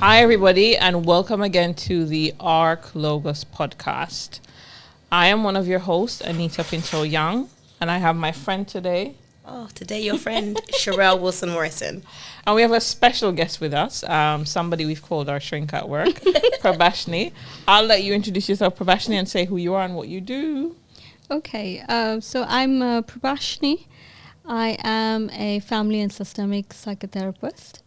Hi, everybody, and welcome again to the ARC Logos podcast. I am one of your hosts, Anita Pinto-Young, and I have my friend today. Oh, today your friend, Sherelle Wilson-Morrison. And we have a special guest with us, somebody we've called our shrink at work, Prabashny. I'll let you introduce yourself, Prabashny, and say who you are and what you do. Okay, so I'm Prabashny. I am a family and systemic psychotherapist.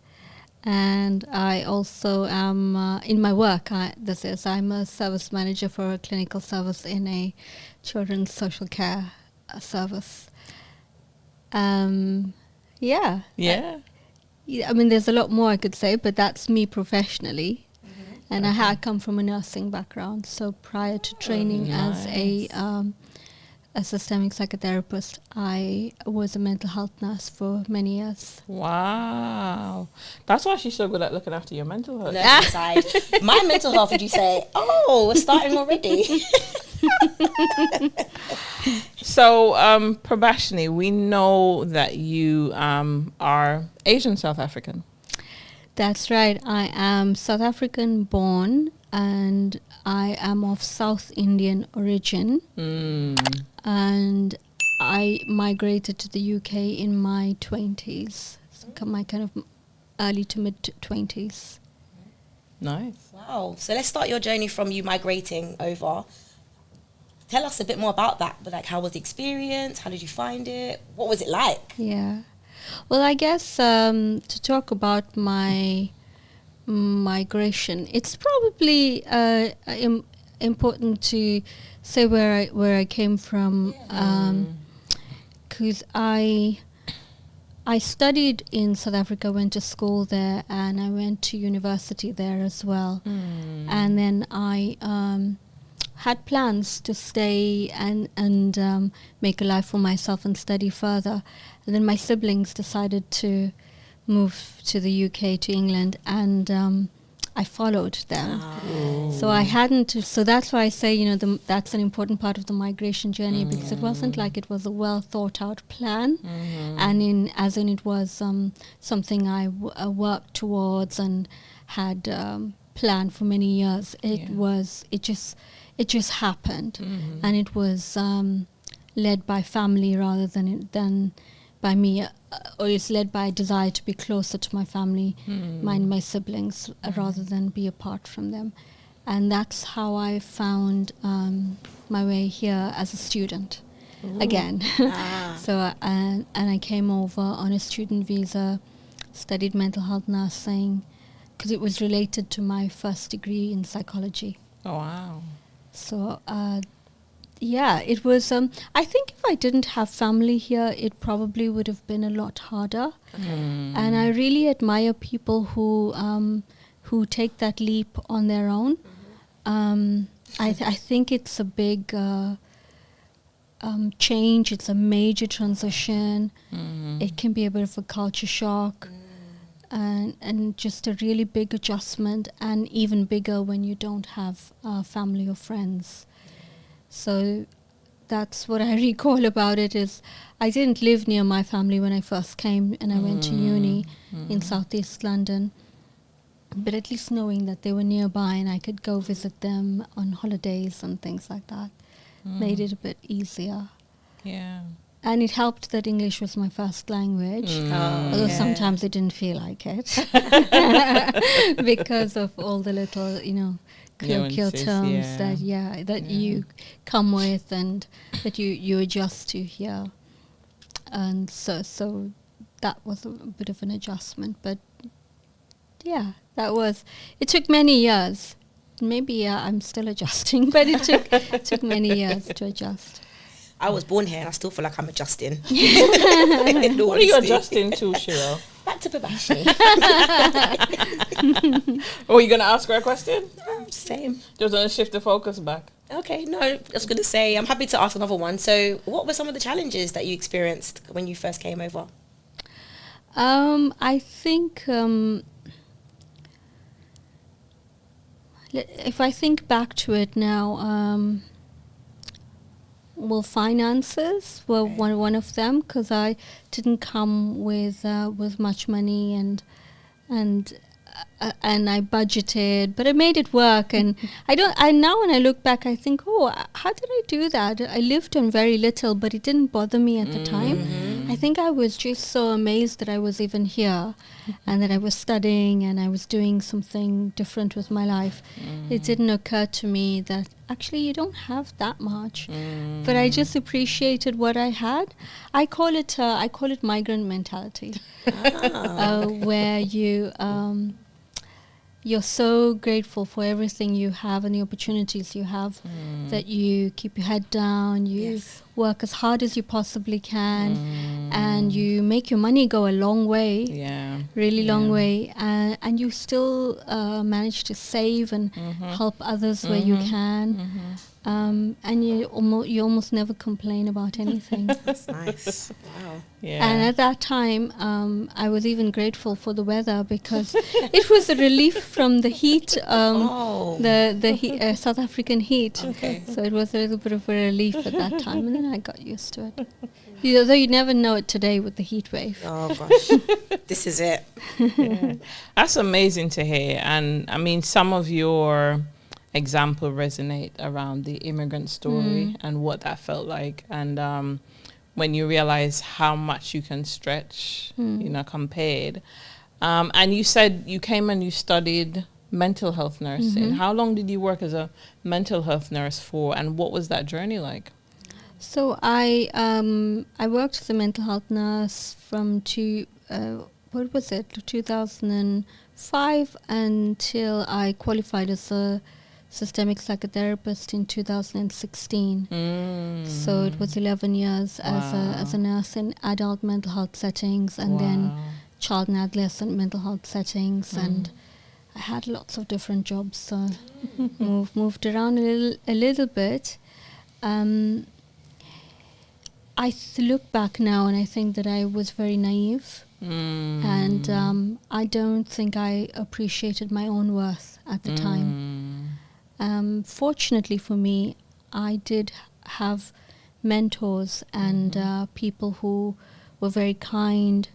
And I also am, in my work, I'm a service manager for a clinical service in a children's social care service. Yeah. I mean, there's a lot more I could say, but that's me professionally. Mm-hmm. And okay. I come from a nursing background. So prior to training as a systemic psychotherapist, I was a mental health nurse for many years. Wow. That's why she's so good at looking after your mental health. Nursing side. My mental health, would you say, we're starting already? So, Prabashny, we know that you are Asian South African. That's right. I am South African born and I am of South Indian origin. And I migrated to the UK in my 20s, so my kind of early to mid 20s. Nice. Wow. So let's start your journey from you migrating over. Tell us a bit more about that. But how was the experience? How did you find it? What was it like? Yeah. Well, I guess to talk about my migration, it's probably important to say where I came from, because I studied in South Africa, went to school there, and I went to university there as well. And then I had plans to stay and make a life for myself and study further. And then my siblings decided to move to the UK, to England, and I followed them. So I hadn't. So that's why I say, that's an important part of the migration journey, because it wasn't like it was a well thought out plan, and it was something I worked towards and had planned for many years. It just happened, and it was led by family rather than by me, or it's led by a desire to be closer to my family, my siblings, rather than be apart from them. And that's how I found my way here as a student. Again. So and I came over on a student visa, studied mental health nursing, because it was related to my first degree in psychology. Oh, wow. So it was, I think if I didn't have family here, it probably would have been a lot harder. And I really admire people who take that leap on their own. I think it's a big change. It's a major transition. It can be a bit of a culture shock. And just a really big adjustment, and even bigger when you don't have family or friends. So that's what I recall about it, is I didn't live near my family when I first came, and I went to uni in southeast London. But at least knowing that they were nearby and I could go visit them on holidays and things like that made it a bit easier. Yeah. And it helped that English was my first language, although sometimes it didn't feel like it because of all the little, colloquial terms that you come with and that you adjust to here. And so that was a bit of an adjustment. But it took many years. Maybe I'm still adjusting, but it took many years to adjust. I was born here and I still feel like I'm adjusting. What are you adjusting to, Cheryl? Back to Prabashny. Oh, you going to ask her a question? Same. Just want to shift the focus back. Okay, no, I was going to say, I'm happy to ask another one. So what were some of the challenges that you experienced when you first came over? I think if I think back to it now, finances were one of them, because I didn't come with much money, and and I budgeted, but I made it work. And now when I look back, I think, oh, how did I do that? I lived on very little, but it didn't bother me at the time. I think I was just so amazed that I was even here and that I was studying and I was doing something different with my life. It didn't occur to me that actually you don't have that much, but I just appreciated what I had. I call it migrant mentality, where you're so grateful for everything you have and the opportunities you have that you keep your head down, you work as hard as you possibly can, and you make your money go a long way, really long way, and you still manage to save and help others where you can. And you almost never complain about anything. That's nice. Wow. Yeah. And at that time, I was even grateful for the weather because it was a relief from the heat, the South African heat. Okay. So it was a little bit of a relief at that time, and then I got used to it. Although you never know it today with the heat wave. Oh gosh, this is it. That's amazing to hear. And I mean, some of your example resonate around the immigrant story and what that felt like, and when you realize how much you can stretch, compared. And you said you came and you studied mental health nursing. How long did you work as a mental health nurse for, and what was that journey like? So I worked as a mental health nurse from 2005 until I qualified as a systemic psychotherapist in 2016. So it was 11 years as a nurse in adult mental health settings, and then child and adolescent mental health settings, and I had lots of different jobs. So moved around a little bit. I look back now and I think that I was very naive, and I don't think I appreciated my own worth at the time. Fortunately for me, I did have mentors and people who were very kind,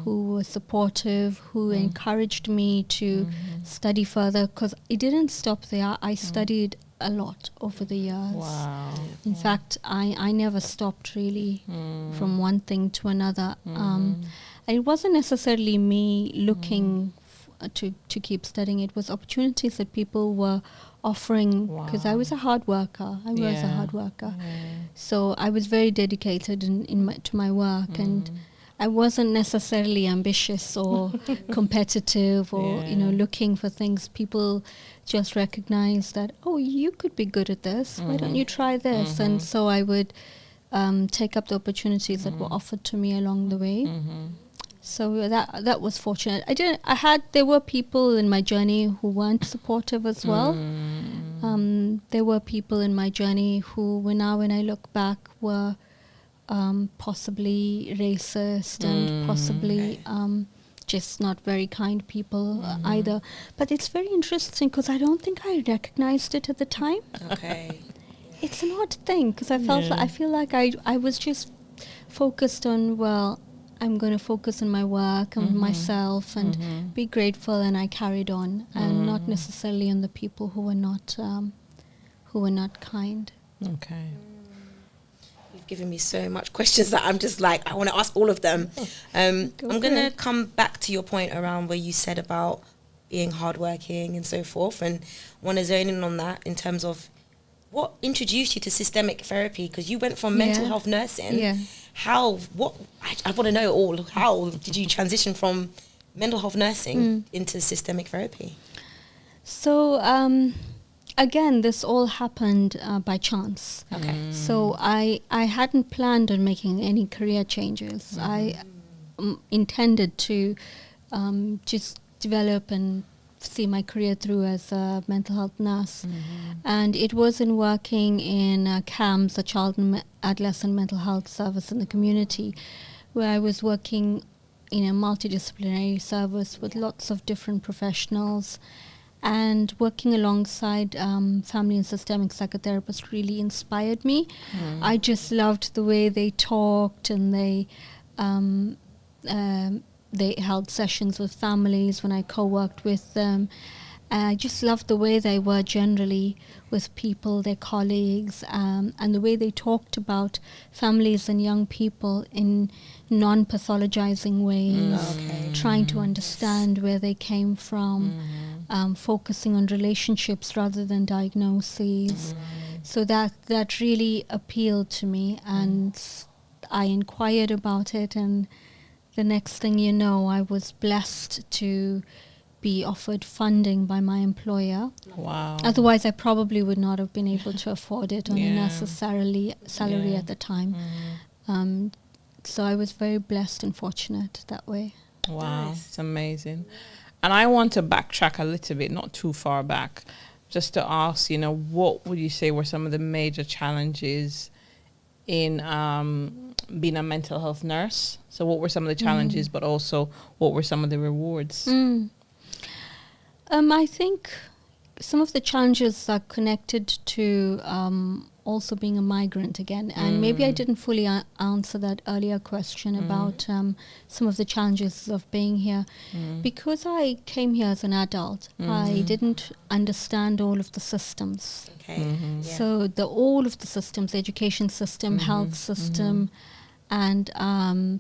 who were supportive, who encouraged me to study further, because it didn't stop there. I studied a lot over the years. Wow. In fact, I never stopped really from one thing to another. And it wasn't necessarily me looking to keep studying. It was opportunities that people were offering, because I was a hard worker. So I was very dedicated to my work, and I wasn't necessarily ambitious or competitive or looking for things. People just recognized that, oh, you could be good at this. Why don't you try this? And so I would take up the opportunities that were offered to me along the way. So that was fortunate. There were people in my journey who weren't supportive as well. There were people in my journey who, when I look back, were possibly racist and possibly just not very kind people either. But it's very interesting because I don't think I recognized it at the time. Okay. It's an odd thing because I feel like I was just focused on, well, I'm going to focus on my work and myself and be grateful, and I carried on, and not necessarily on the people who were not kind. Okay. You've given me so much questions that I'm just like, I want to ask all of them. I'm going to come back to your point around where you said about being hardworking and so forth, and want to zone in on that in terms of what introduced you to systemic therapy, because you went from mental health nursing. Yeah. I want to know all. How did you transition from mental health nursing into systemic therapy? So, again, this all happened by chance. Okay. So I hadn't planned on making any career changes. I intended to just develop and see my career through as a mental health nurse. And it was in working in CAMS, a child and adolescent mental health service in the community, where I was working in a multidisciplinary service with lots of different professionals, and working alongside family and systemic psychotherapists really inspired me. I just loved the way they talked, and they held sessions with families, when I co-worked with them. I just loved the way they were generally with people, their colleagues, and the way they talked about families and young people in non-pathologizing ways, trying to understand where they came from, focusing on relationships rather than diagnoses. So that really appealed to me, and I inquired about it, and the next thing you know, I was blessed to be offered funding by my employer. Wow. Otherwise, I probably would not have been able to afford it on a nurse's salary at the time. So I was very blessed and fortunate that way. Wow, it's amazing. And I want to backtrack a little bit, not too far back, just to ask, what would you say were some of the major challenges in being a mental health nurse? So what were some of the challenges, but also what were some of the rewards? I think some of the challenges are connected to also being a migrant again. And maybe I didn't fully answer that earlier question about some of the challenges of being here. Because I came here as an adult, I didn't understand all of the systems. So all of the systems, the education system, health system, and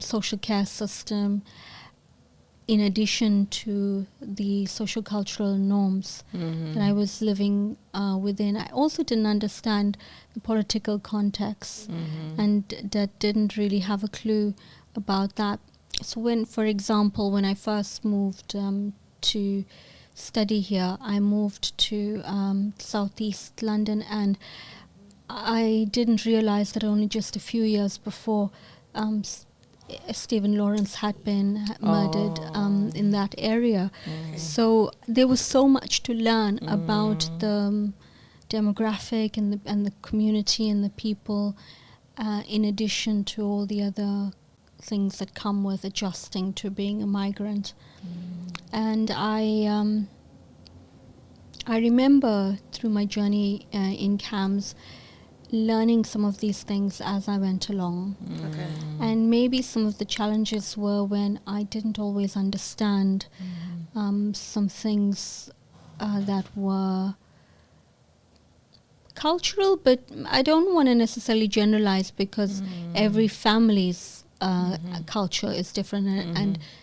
social care system, in addition to the social cultural norms that I was living within. I also didn't understand the political context, and that didn't really have a clue about that. So for example, when I first moved to study here, I moved to southeast London, and I didn't realize that only just a few years before Stephen Lawrence had been murdered in that area. So there was so much to learn about the demographic and the community and the people, in addition to all the other things that come with adjusting to being a migrant. And I remember through my journey in CAMS learning some of these things as I went along. And maybe some of the challenges were when I didn't always understand some things that were cultural, but I don't want to necessarily generalize, because every family's culture is different,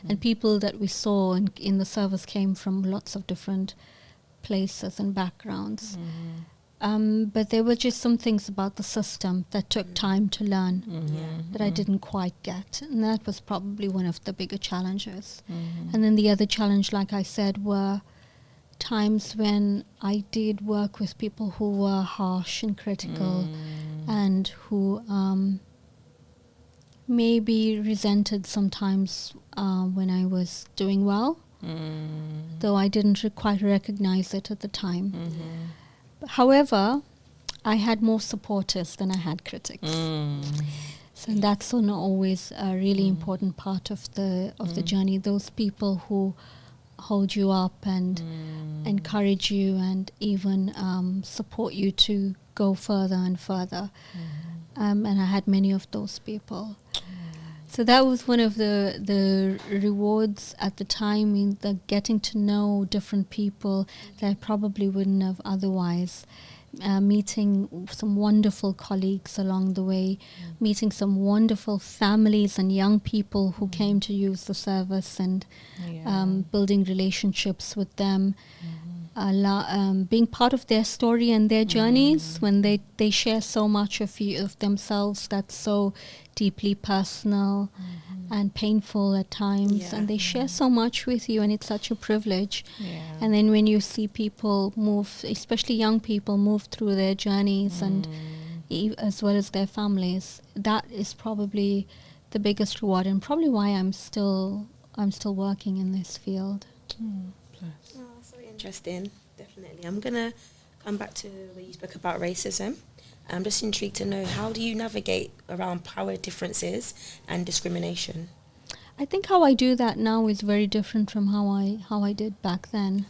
and people that we saw in the service came from lots of different places and backgrounds. But there were just some things about the system that took time to learn that I didn't quite get. And that was probably one of the bigger challenges. And then the other challenge, like I said, were times when I did work with people who were harsh and critical and who maybe resented sometimes when I was doing well, though I didn't quite recognize it at the time. However, I had more supporters than I had critics. So that's not always a really important part of the journey. Those people who hold you up and encourage you and even support you to go further and further. And I had many of those people. So that was one of the rewards at the time, in the getting to know different people that I probably wouldn't have otherwise. Meeting some wonderful colleagues along the way, meeting some wonderful families and young people who came to use the service, and building relationships with them, being part of their story and their journeys when they share so much of themselves that's so deeply personal and painful at times, and they share so much with you, and it's such a privilege. And then when you see people move, especially young people, move through their journeys and as well as their families, that is probably the biggest reward, and probably why I'm still working in this field. So interesting. Definitely. I'm gonna come back to where you spoke about racism. I'm just intrigued to know, how do you navigate around power differences and discrimination? I think how I do that now is very different from how I did back then.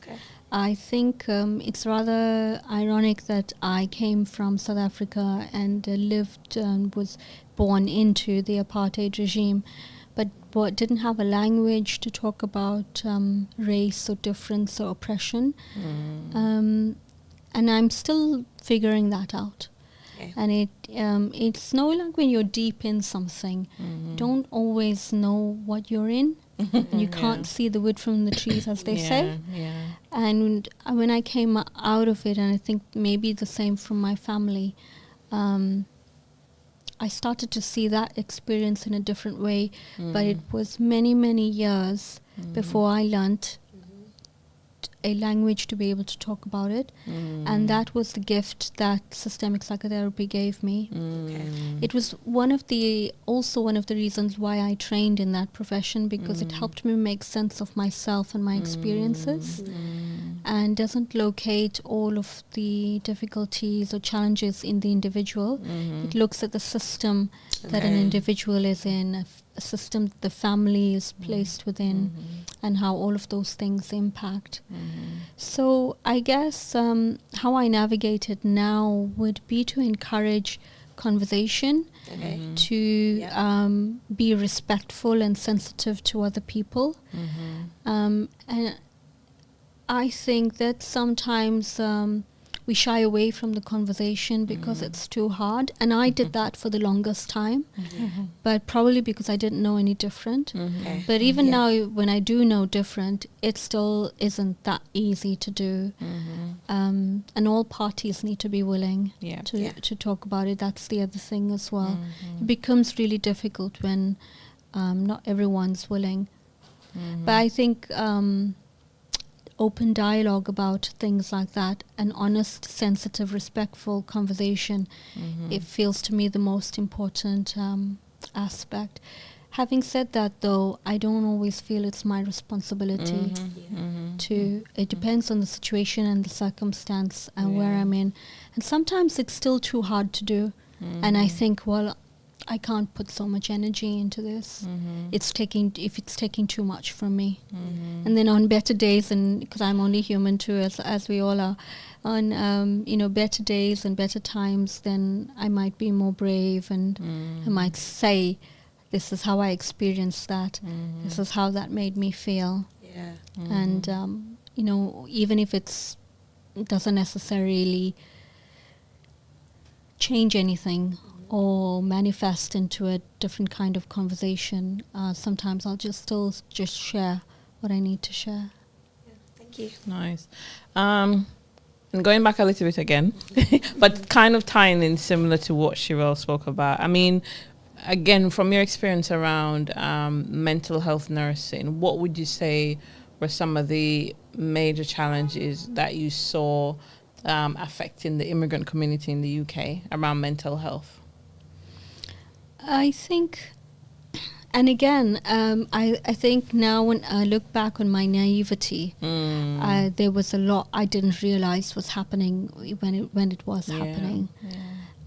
I think it's rather ironic that I came from South Africa and lived and was born into the apartheid regime, but didn't have a language to talk about race or difference or oppression. And I'm still figuring that out. Okay. And it's no like when you're deep in something, don't always know what you're in. And you can't see the wood from the trees, as they say. Yeah. And when I came out of it, and I think maybe the same from my family, I started to see that experience in a different way. But it was many, many years before I learnt a language to be able to talk about it. And that was the gift that systemic psychotherapy gave me. Okay. It was also one of the reasons why I trained in that profession, because it helped me make sense of myself and my experiences, and doesn't locate all of the difficulties or challenges in the individual. It looks at the system that an individual is in, a system the family is placed within, and how all of those things impact. So I guess how I navigate it now would be to encourage conversation, to be respectful and sensitive to other people. And I think that sometimes we shy away from the conversation because it's too hard. And I did that for the longest time, but probably because I didn't know any different. Okay. But even now, when I do know different, it still isn't that easy to do. And all parties need to be willing to talk about it. That's the other thing as well. It becomes really difficult when not everyone's willing. But I think open dialogue about things like that, an honest, sensitive, respectful conversation, it feels to me the most important aspect. Having said that, though, I don't always feel it's my responsibility to. It depends on the situation and the circumstance and where I'm in. And sometimes it's still too hard to do. And I think, well, I can't put so much energy into this. It's taking too much from me. And then on better days, and because I'm only human too, as we all are, on better days and better times, then I might be more brave, and I might say, this is how I experienced that. This is how that made me feel. Yeah. And even if it doesn't necessarily change anything or manifest into a different kind of conversation, sometimes I'll just share what I need to share. Yeah, thank you. Nice. And going back a little bit again, but kind of tying in similar to what Shirelle spoke about. I mean, again, from your experience around mental health nursing, what would you say were some of the major challenges that you saw affecting the immigrant community in the UK around mental health? I think, and again, I think now when I look back on my naivety, there was a lot I didn't realize was happening when it was happening.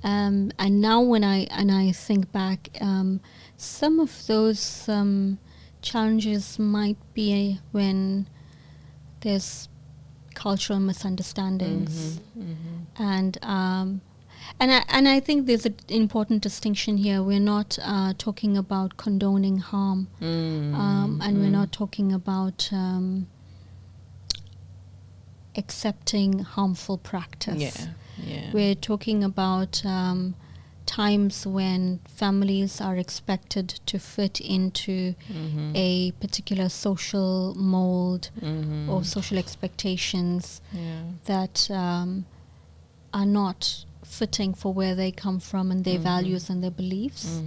And now when I think back, some of those challenges might be when there's cultural misunderstandings, and I think there's an important distinction here. We're not talking about condoning harm, and we're not talking about accepting harmful practice. We're talking about times when families are expected to fit into a particular social mold or social expectations that are not fitting for where they come from and their values and their beliefs.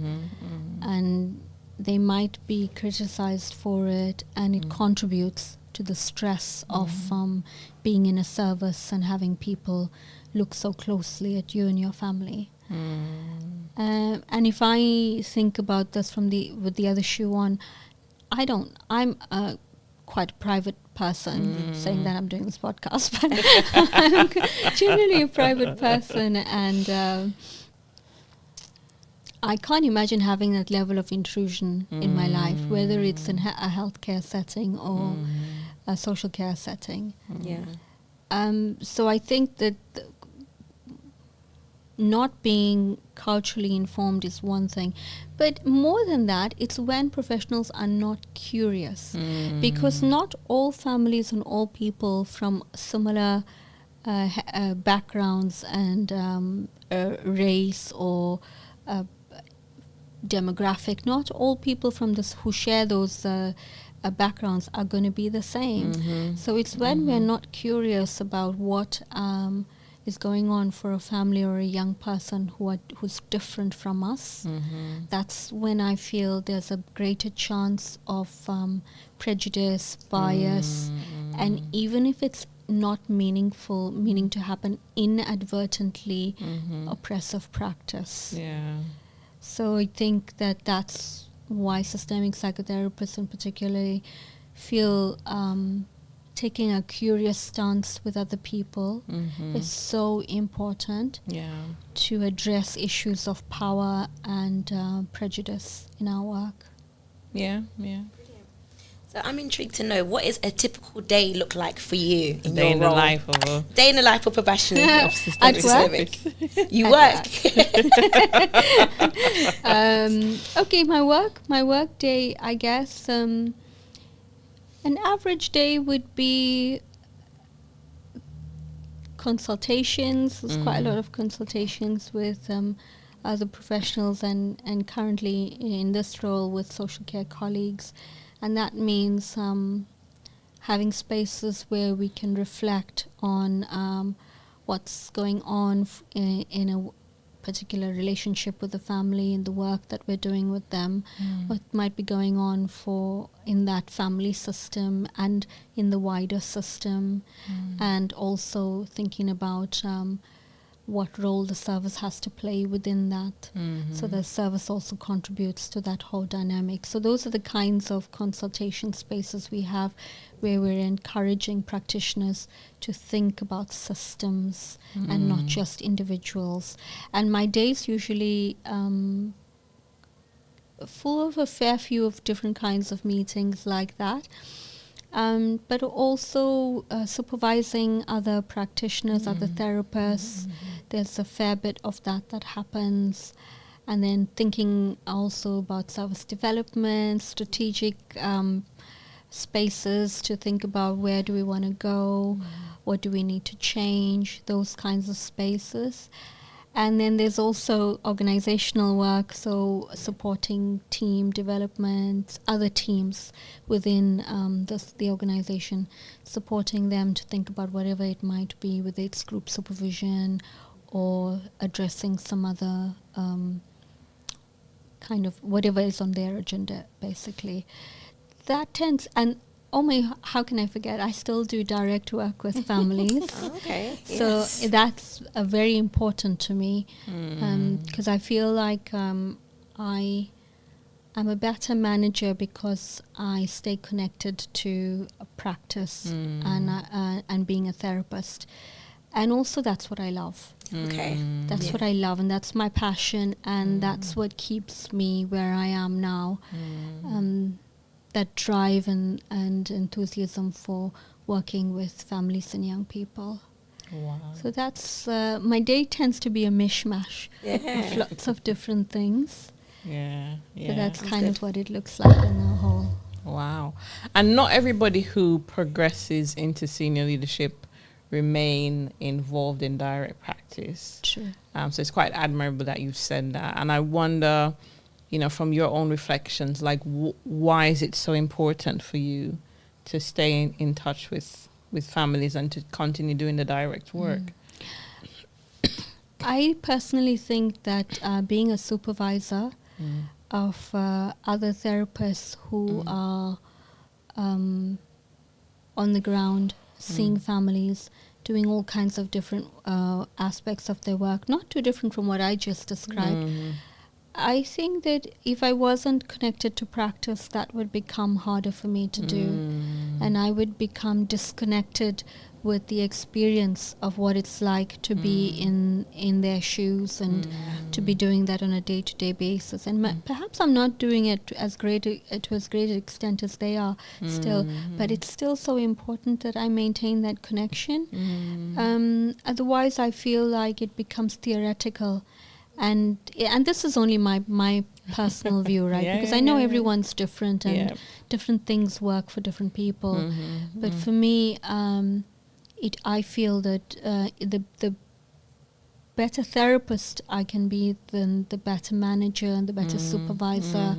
And they might be criticized for it, and it contributes to the stress of being in a service and having people look so closely at you and your family. And if I think about this with the other shoe on, I'm quite a private person, saying that I'm doing this podcast, but I'm generally a private person, and I can't imagine having that level of intrusion in my life, whether it's in a healthcare setting or a social care setting. Yeah. So I think that not being culturally informed is one thing, but more than that, it's when professionals are not curious, because not all families and all people from similar backgrounds and race or demographic, not all people from this who share those backgrounds are going to be the same. So it's when we're not curious about what is going on for a family or a young person who's different from us, that's when I feel there's a greater chance of prejudice, bias, and even if it's not meaning to happen, inadvertently oppressive practice. Yeah. So I think that's why systemic psychotherapists in particular feel taking a curious stance with other people is so important to address issues of power and prejudice in our work. Yeah. So I'm intrigued to know, what is a typical day look like for you in Day your in role? the life of a Day in the life of Prabashny. of systemic therapist. You At work. Okay, my work day, I guess, an average day would be consultations. There's quite a lot of consultations with other professionals, and currently in this role with social care colleagues. And that means having spaces where we can reflect on what's going on in a particular relationship with the family, in the work that we're doing with them, what might be going on in that family system and in the wider system, and also thinking about what role the service has to play within that. So the service also contributes to that whole dynamic. So those are the kinds of consultation spaces we have, where we're encouraging practitioners to think about systems and not just individuals. And my days usually full of a fair few of different kinds of meetings like that. But also supervising other practitioners, other therapists. There's a fair bit of that happens. And then thinking also about service development, strategic spaces to think about where do we want to go, what do we need to change, those kinds of spaces. And then there's also organizational work, so supporting team development, other teams within the organization, supporting them to think about whatever it might be, whether it's group supervision or addressing some other kind of whatever is on their agenda, basically. That tends, and how can I forget? I still do direct work with families. Okay. So that's very important to me, because I feel like I'm a better manager because I stay connected to a practice and being a therapist. And also that's what I love. Okay. That's what I love, and that's my passion, and that's what keeps me where I am now. That drive and enthusiasm for working with families and young people. Wow. So that's my day tends to be a mishmash of lots of different things. Yeah. So that's kind of what it looks like in the whole. Wow. And not everybody who progresses into senior leadership remain involved in direct practice. Sure. So it's quite admirable that you've said that. And I wonder, from your own reflections, like why is it so important for you to stay in touch with families and to continue doing the direct work? I personally think that being a supervisor of other therapists who are on the ground, seeing families, doing all kinds of different aspects of their work, not too different from what I just described. I think that if I wasn't connected to practice, that would become harder for me to do. And I would become disconnected with the experience of what it's like to be in their shoes and to be doing that on a day-to-day basis. And perhaps I'm not doing it to as great extent as they are still, but it's still so important that I maintain that connection. Otherwise, I feel like it becomes theoretical. And this is only my personal view, right? Because I know everyone's different and different things work for different people. But for me, I feel that the better therapist I can be, then the better manager and the better supervisor,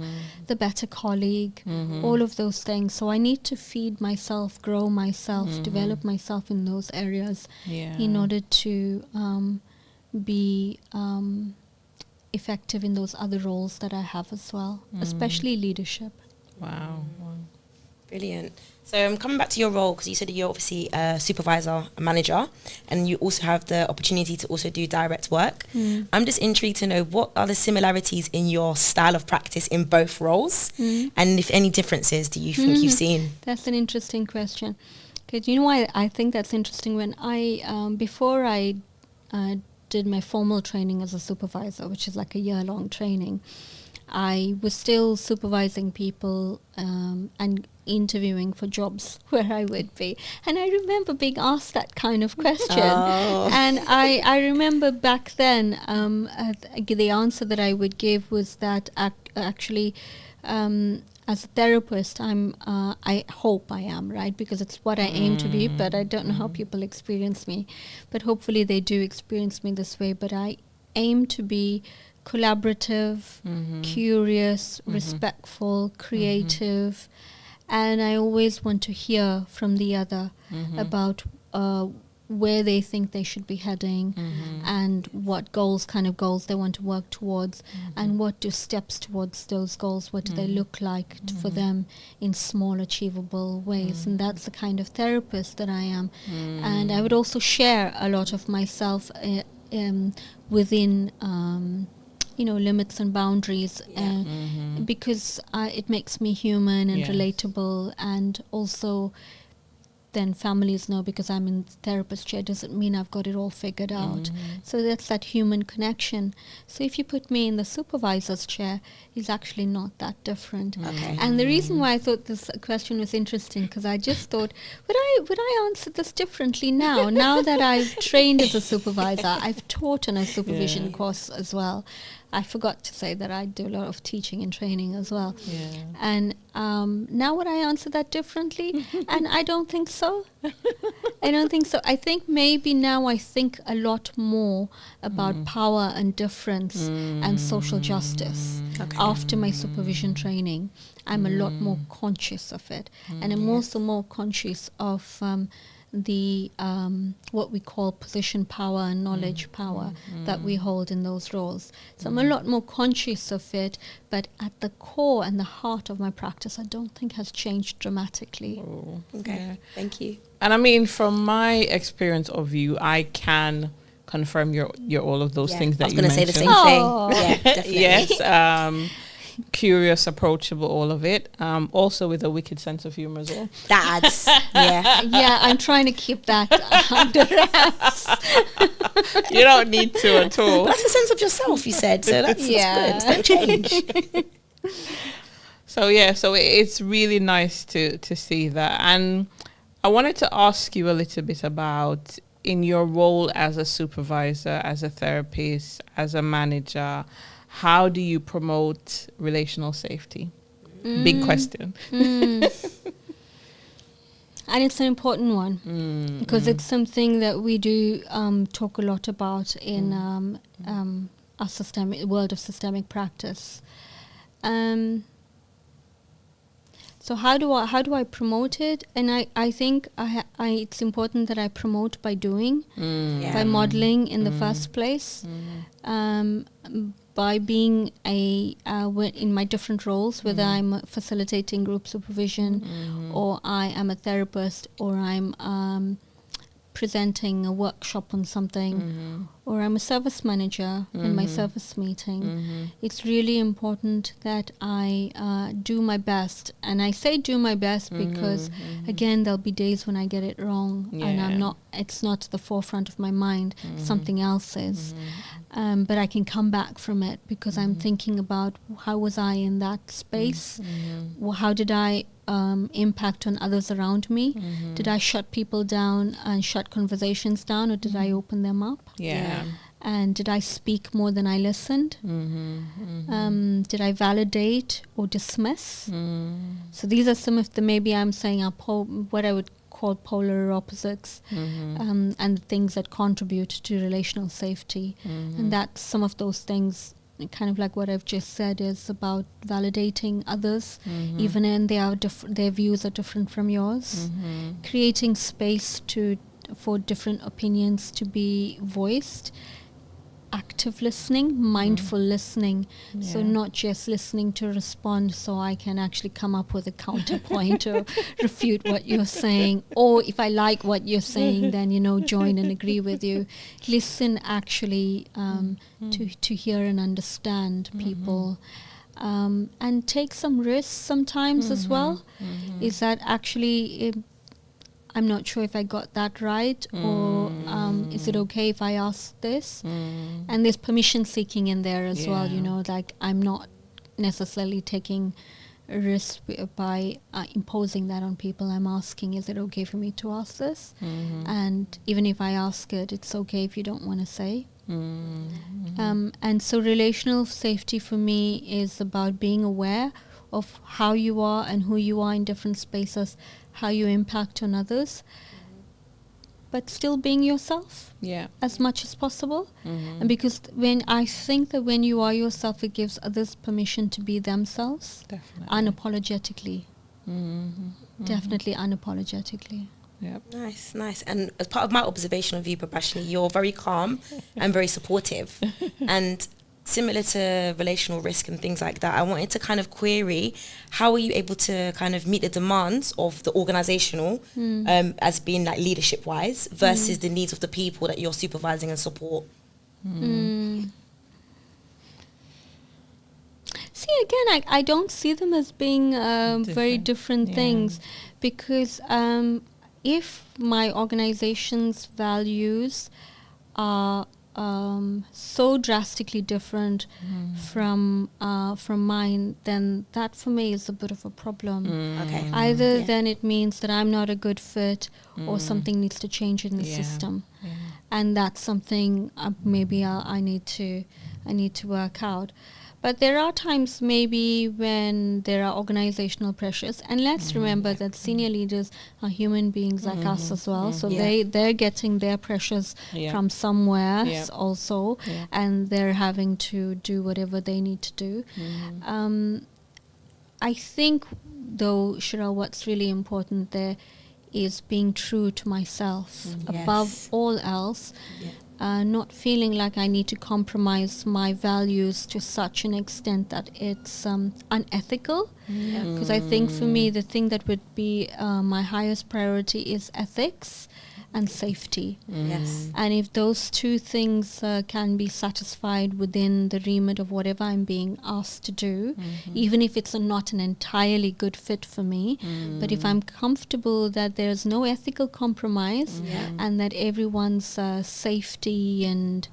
the better colleague, all of those things. So I need to feed myself, grow myself, develop myself in those areas in order to be effective in those other roles that I have as well, especially leadership. Wow. Brilliant. So I'm coming back to your role, because you said you're obviously a supervisor, a manager, and you also have the opportunity to also do direct work. I'm just intrigued to know, what are the similarities in your style of practice in both roles, and if any differences do you think you've seen? That's an interesting question. Because you know why I think that's interesting? When before I did my formal training as a supervisor, which is like a year-long training, I was still supervising people and interviewing for jobs where I would be. And I remember being asked that kind of question. And I remember back then the answer that I would give was that actually as a therapist, I hope I am, right? Because it's what I aim to be, but I don't know how people experience me. But hopefully they do experience me this way. But I aim to be collaborative, curious, respectful, creative, and I always want to hear from the other about where they think they should be heading and what kind of goals they want to work towards, and what do steps towards those goals, what do they look like for them in small achievable ways. And that's the kind of therapist that I am. And I would also share a lot of myself within limits and boundaries, because it makes me human and relatable. And also then families know, because I'm in the therapist chair, doesn't mean I've got it all figured out. So that's that human connection. So if you put me in the supervisor's chair, it's actually not that different. And the reason why I thought this question was interesting, because I just thought, would I answer this differently now that I've trained as a supervisor? I've taught on a supervision course as well. I forgot to say that I do a lot of teaching and training as well. And now would I answer that differently? And I don't think so. I think maybe now I think a lot more about power and difference and social justice. After my supervision training, I'm a lot more conscious of it. And I'm also more conscious of the what we call position power and knowledge power that we hold in those roles. So I'm a lot more conscious of it, but at the core and the heart of my practice, I don't think has changed dramatically. Thank you. And I mean, from my experience of you, I can confirm you're all of those things that you mentioned. I was going to say the same thing. Definitely. Curious, approachable, all of it. Also with a wicked sense of humor as well. That adds, I'm trying to keep that under wraps. You don't need to at all. But that's a sense of yourself, you said. So that's good. Don't change. So it's really nice to see that. And I wanted to ask you a little bit about, in your role as a supervisor, as a therapist, as a manager, how do you promote relational safety? Big question. And it's an important one, because it's something that we do talk a lot about in our world of systemic practice. So how do I promote it? And I think it's important that I promote by doing, by modeling in the first place, by being in my different roles, whether I'm facilitating group supervision, or I am a therapist, or I'm presenting a workshop on something, or I'm a service manager in my service meeting, it's really important that I do my best. And I say do my best because, again, there'll be days when I get it wrong and it's not the forefront of my mind, something else is. But I can come back from it because I'm thinking about how was I in that space? How did I impact on others around me? Did I shut people down and shut conversations down, or did I open them up? And did I speak more than I listened? Did I validate or dismiss? So these are some of the, maybe I'm saying are what I would call polar opposites, and the things that contribute to relational safety. And that's some of those things, kind of like what I've just said, is about validating others, even when their views are different from yours, creating space for different opinions to be voiced, active listening, mindful listening, so not just listening to respond so I can actually come up with a counterpoint or refute what you're saying, or if I like what you're saying, then join and agree with you. Listen actually to hear and understand people, and take some risks sometimes as well. Is that actually I'm not sure if I got that right, or is it okay if I ask this? And there's permission seeking in there as well, like I'm not necessarily taking a risk by imposing that on people. I'm asking, is it okay for me to ask this? And even if I ask it, it's okay if you don't want to say. And so relational safety for me is about being aware of how you are and who you are in different spaces, how you impact on others, but still being yourself as much as possible. And because when you are yourself, it gives others permission to be themselves, unapologetically. Definitely unapologetically. Nice. And as part of my observation of you, Prabashny, you're very calm and very supportive. And similar to relational risk and things like that, I wanted to kind of query, how are you able to kind of meet the demands of the organizational, as being like leadership wise, versus the needs of the people that you're supervising and support? See, again, I don't see them as being very different things, because if my organization's values are so drastically different from mine, then that for me is a bit of a problem. Either then it means that I'm not a good fit, or something needs to change in the system, and that's something maybe I need to work out. But there are times maybe when there are organizational pressures, and let's remember that senior leaders are human beings like us as well, so they're getting their pressures from somewhere also, and they're having to do whatever they need to do. I think, though, Cheryl, what's really important there is being true to myself above all else. Not feeling like I need to compromise my values to such an extent that it's unethical. Because I think for me, the thing that would be my highest priority is ethics and safety. And if those two things can be satisfied within the remit of whatever I'm being asked to do, even if it's not an entirely good fit for me, but if I'm comfortable that there's no ethical compromise, and that everyone's safety and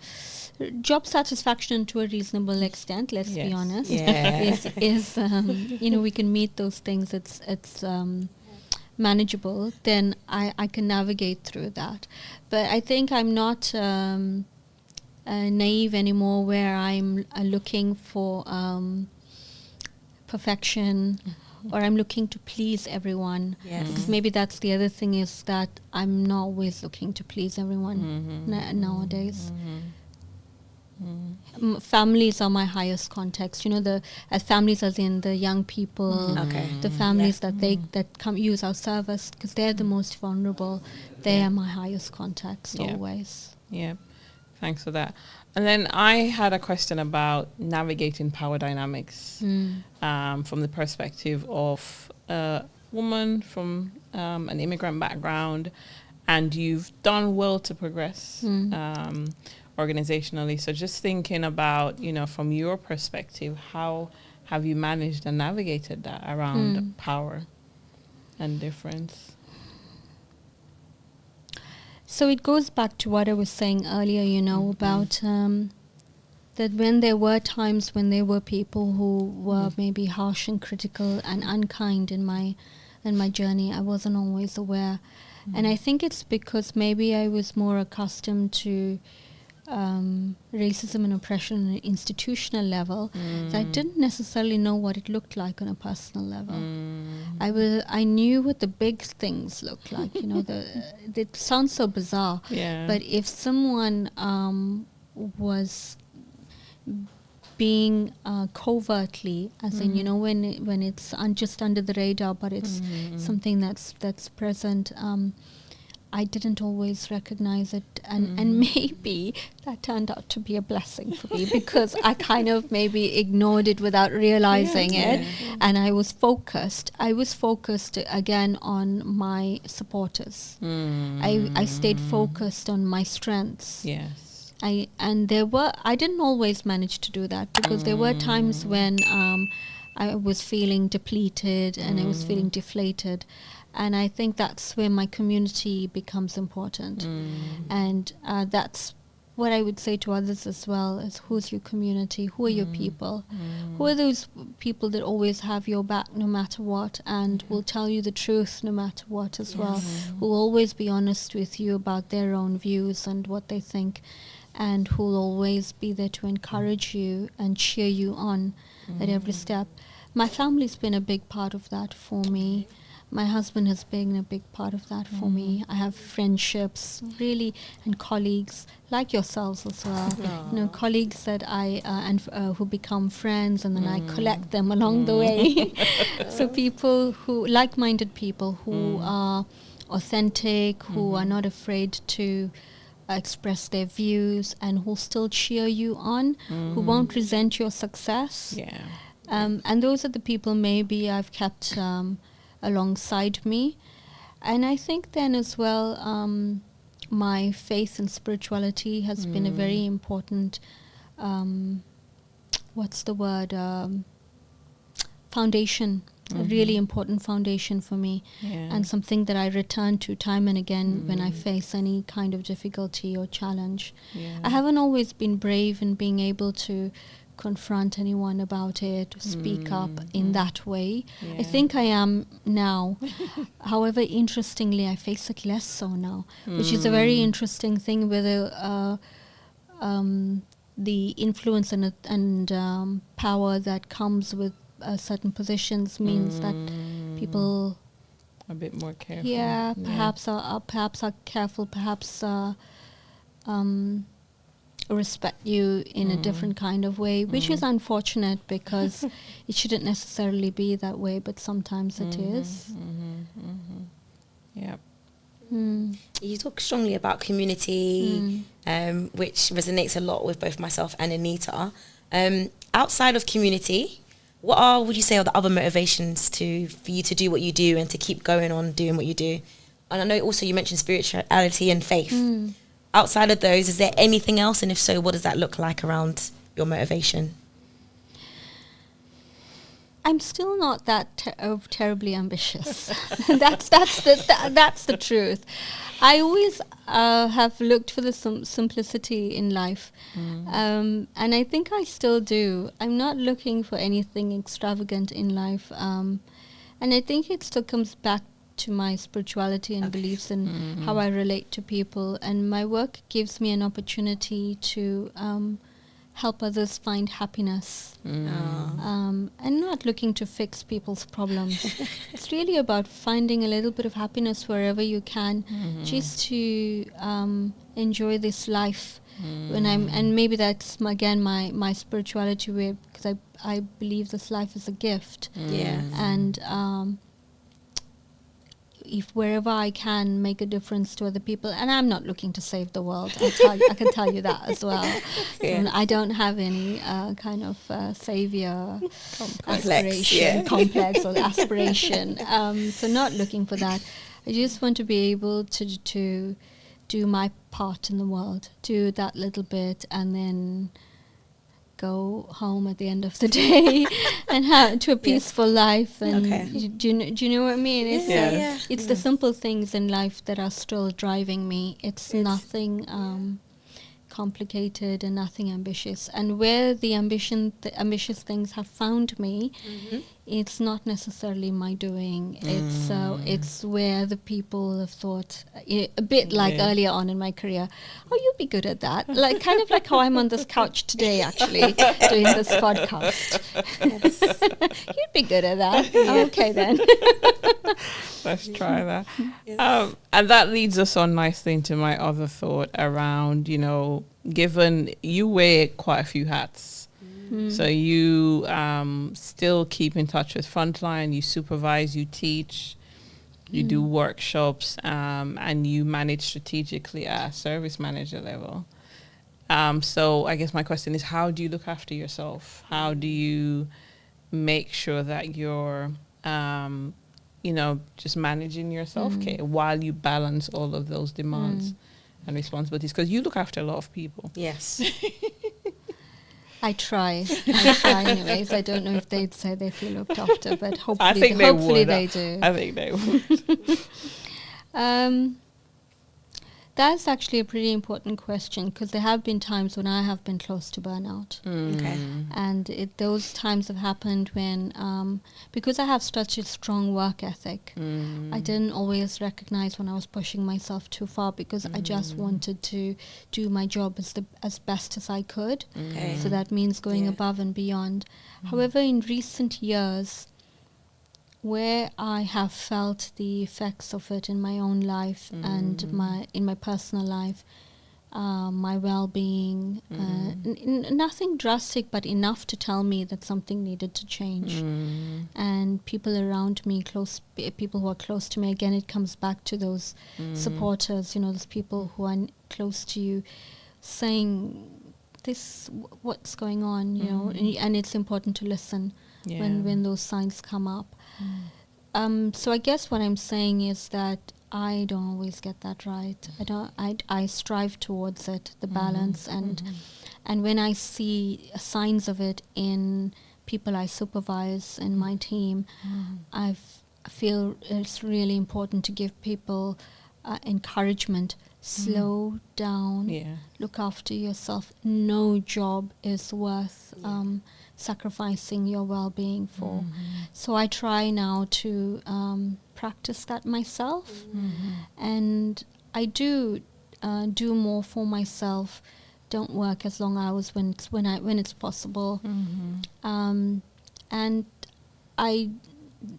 job satisfaction to a reasonable extent, let's be honest, is we can meet those things, it's manageable, then I can navigate through that. But I think I'm not naive anymore, where I'm looking for perfection, or I'm looking to please everyone. Because maybe that's the other thing, is that I'm not always looking to please everyone nowadays. Families are my highest context. The families as in the young people, the families that come use our service, because they're the most vulnerable. They are my highest context always. Thanks for that. And then I had a question about navigating power dynamics from the perspective of a woman from an immigrant background, and you've done well to progress. organizationally. So just thinking about, from your perspective, how have you managed and navigated that around power and difference? So it goes back to what I was saying earlier, about that when there were times when there were people who were maybe harsh and critical and unkind in my journey, I wasn't always aware. And I think it's because maybe I was more accustomed to racism and oppression on an institutional level, that I didn't necessarily know what it looked like on a personal level. I knew what the big things looked like. It sounds so bizarre, but if someone was being covertly, as in when it's just under the radar, but it's something that's present. I didn't always recognize it, and maybe that turned out to be a blessing for me, because I kind of maybe ignored it without realizing it, and I was focused again on my supporters. I stayed focused on my strengths. Yes. I didn't always manage to do that, because there were times when I was feeling depleted and I was feeling deflated. And I think that's where my community becomes important. And that's what I would say to others as well, is who's your community? Who are your people? Who are those people that always have your back no matter what, and will tell you the truth no matter what as well? Who will always be honest with you about their own views and what they think, and who will always be there to encourage you and cheer you on at every step. My family's been a big part of that for me. My husband has been a big part of that for me. I have friendships, really, and colleagues like yourselves as well. Colleagues that who become friends, and then I collect them along the way. So people like-minded people who are authentic, who are not afraid to express their views, and who'll still cheer you on, who won't resent your success. And those are the people maybe I've kept alongside me. And I think then as well, my faith and spirituality has been a very important foundation, a really important foundation for me, and something that I return to time and again when I face any kind of difficulty or challenge. I haven't always been brave in being able to confront anyone about it, speak up in that way. I think I am now. However, interestingly, I face it less so now, which is a very interesting thing, whether the influence and power that comes with certain positions means that people a bit more careful. Perhaps are careful, perhaps respect you in a different kind of way, which is unfortunate, because it shouldn't necessarily be that way, but sometimes it is. You talk strongly about community, which resonates a lot with both myself and Anita. Outside of community, what would you say are the other motivations for you to do what you do and to keep going on doing what you do? And I know also you mentioned spirituality and faith. Outside of those, is there anything else? And if so, what does that look like around your motivation? I'm still not that terribly ambitious. That's the truth. I always have looked for the simplicity in life, and I think I still do. I'm not looking for anything extravagant in life, and I think it still comes back to my spirituality and beliefs and how I relate to people. And my work gives me an opportunity to help others find happiness. And not looking to fix people's problems. It's really about finding a little bit of happiness wherever you can, just to enjoy this life. And maybe that's again my spirituality way, because I believe this life is a gift. And if wherever I can make a difference to other people, and I'm not looking to save the world, I can tell you that as well. I don't have any kind of savior complex or aspiration. So not looking for that. I just want to be able to do my part in the world, do that little bit, and then go home at the end of the day and have to a peaceful life. And do you know what I mean? It's it's the simple things in life that are still driving me. It's nothing complicated and nothing ambitious. And where the ambitious things have found me, it's not necessarily my doing. It's where the people have thought, a bit like earlier on in my career, oh, you'd be good at that. Like kind of like how I'm on this couch today, actually, doing this podcast. You'd be good at that. Okay, then. Let's try that. And that leads us on nicely into my other thought around, given you wear quite a few hats. So you still keep in touch with frontline, you supervise, you teach, you do workshops, and you manage strategically at a service manager level. So I guess my question is, how do you look after yourself? How do you make sure that you're, just managing your self-care while you balance all of those demands and responsibilities? Because you look after a lot of people. Yes. I try anyways. I don't know if they'd say they feel looked after, but hopefully, they do. I think they would. That's actually a pretty important question, because there have been times when I have been close to burnout. And those times have happened when, because I have such a strong work ethic, I didn't always recognize when I was pushing myself too far, because I just wanted to do my job as best as I could. So that means going above and beyond. However, in recent years, where I have felt the effects of it in my own life and in my personal life, my well-being, nothing drastic, but enough to tell me that something needed to change. And people around me, people who are close to me, again, it comes back to those supporters, those people who are close to you, saying, what's going on, and it's important to listen when those signs come up. So I guess what I'm saying is that I don't always get that right. I strive towards it, the balance, and when I see signs of it in people I supervise in my team, I feel it's really important to give people encouragement. Slow down, look after yourself. No job is worth sacrificing your well-being for. So I try now to practice that myself, and I do more for myself. Don't work as long hours when it's possible, and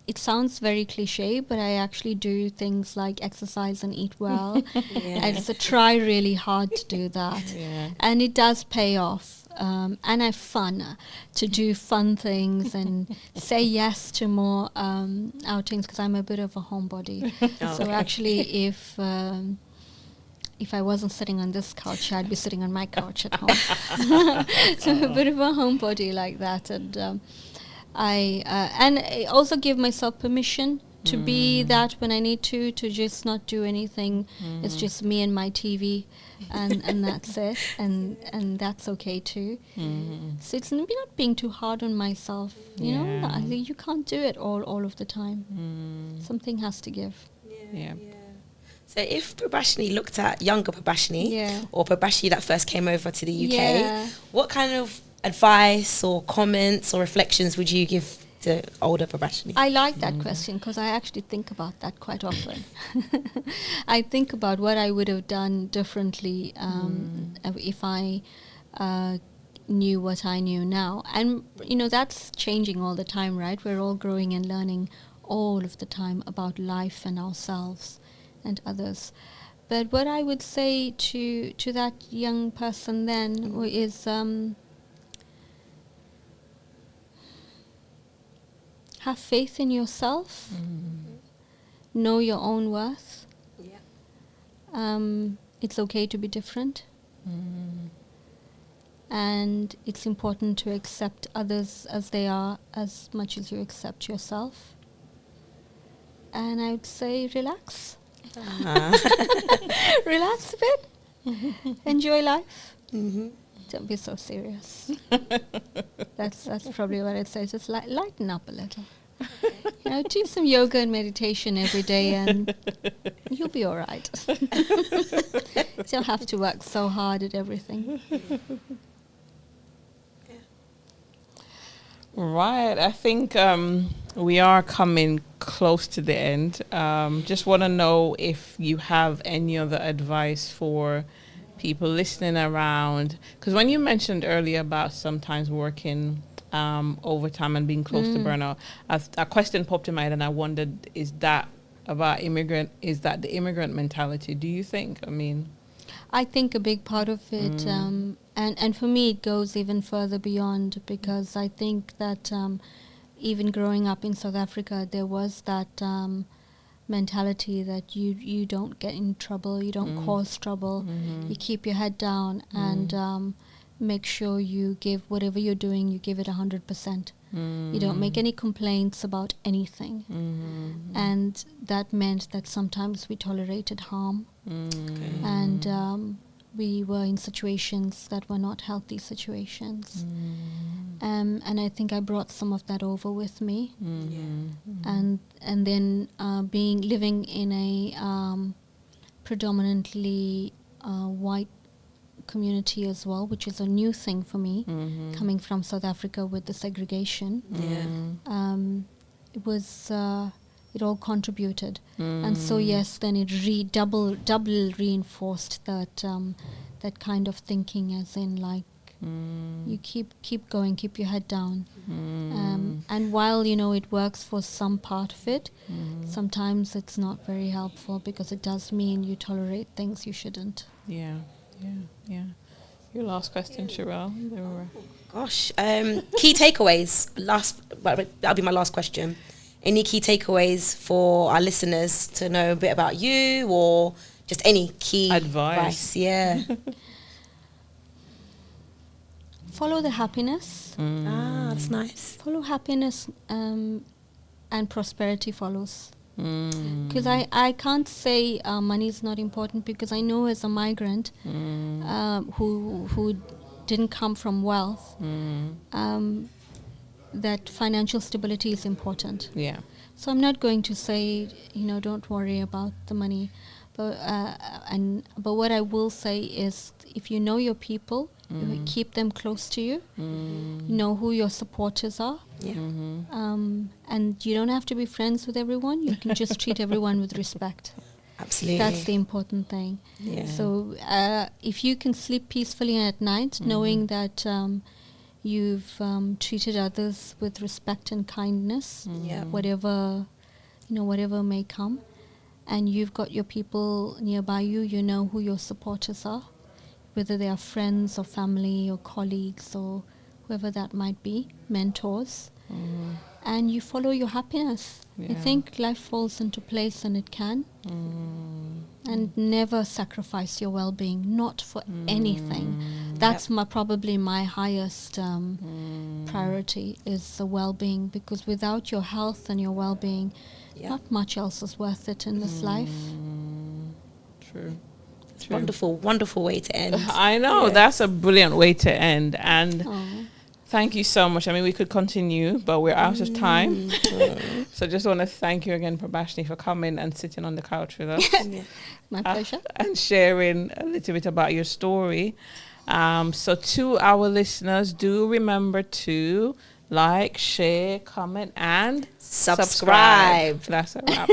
it sounds very cliche, but I actually do things like exercise and eat well. I try really hard to do that, and it does pay off. And I have fun to do fun things and say yes to more outings, because I'm a bit of a homebody. So actually, if I wasn't sitting on this couch, I'd be sitting on my couch at home. So I'm a bit of a homebody like that, and I also give myself permission to be that when I need to just not do anything. It's just me and my TV, and that's it, and that's okay too. So it's not being too hard on myself, you can't do it all of the time. Something has to give. So if Prabashny looked at younger Prabashny, or Prabashny that first came over to the UK, what kind of advice or comments or reflections would you give to older Prabashny? I like that question, because I actually think about that quite often. I think about what I would have done differently if I knew what I knew now. And, that's changing all the time, right? We're all growing and learning all of the time about life and ourselves and others. But what I would say to that young person then is... have faith in yourself. Know your own worth. It's okay to be different. And it's important to accept others as they are, as much as you accept yourself. And I would say relax. Relax a bit. Enjoy life. Mm-hmm. Don't be so serious. That's probably what I'd say. Just lighten up a little. Do some yoga and meditation every day, and you'll be all right. You don't have to work so hard at everything. Right. I think we are coming close to the end. Just want to know if you have any other advice for people listening around. Because when you mentioned earlier about sometimes working overtime and being close to burnout, a question popped in my head, and I wondered, is that the immigrant mentality, do you think? I mean, I think a big part of it, and for me it goes even further beyond, because I think that even growing up in South Africa, there was that mentality that you don't get in trouble, you don't cause trouble, you keep your head down and make sure you give whatever you're doing, you give it 100%. You don't make any complaints about anything. And that meant that sometimes we tolerated harm. And we were in situations that were not healthy situations. And I think I brought some of that over with me. And then living in a predominantly white community as well, which is a new thing for me, coming from South Africa with the segregation. It was it all contributed, and so yes, then it double reinforced that that kind of thinking, as in like you keep going, keep your head down, and while it works for some part of it, sometimes it's not very helpful, because it does mean you tolerate things you shouldn't. Yeah. Your last question, Sherelle. Gosh, key takeaways. That'll be my last question. Any key takeaways for our listeners to know a bit about you, or just any key advice? Yeah. Follow the happiness. That's nice. Follow happiness, and prosperity follows. Because I can't say money is not important, because I know as a migrant who didn't come from wealth, that financial stability is important. Yeah. So I'm not going to say, don't worry about the money, but what I will say is, if you know your people, you keep them close to you. You know who your supporters are. Yeah. And you don't have to be friends with everyone. You can just treat everyone with respect. Absolutely. That's the important thing. Yeah. So if you can sleep peacefully at night, knowing that you've treated others with respect and kindness, whatever may come, and you've got your people nearby you, you know who your supporters are, whether they are friends or family or colleagues or whoever that might be, mentors, and you follow your happiness. I think life falls into place, and it can. And never sacrifice your well-being, not for anything. That's probably my highest priority, is the well-being, because without your health and your well-being, not much else is worth it in this life. True. Wonderful, wonderful way to end. I know, that's a brilliant way to end. And thank you so much. I mean, we could continue, but we're out of time. So just want to thank you again, Prabashny, for coming and sitting on the couch with us. My pleasure. And sharing a little bit about your story. So to our listeners, do remember to like, share, comment, and subscribe. That's a wrap.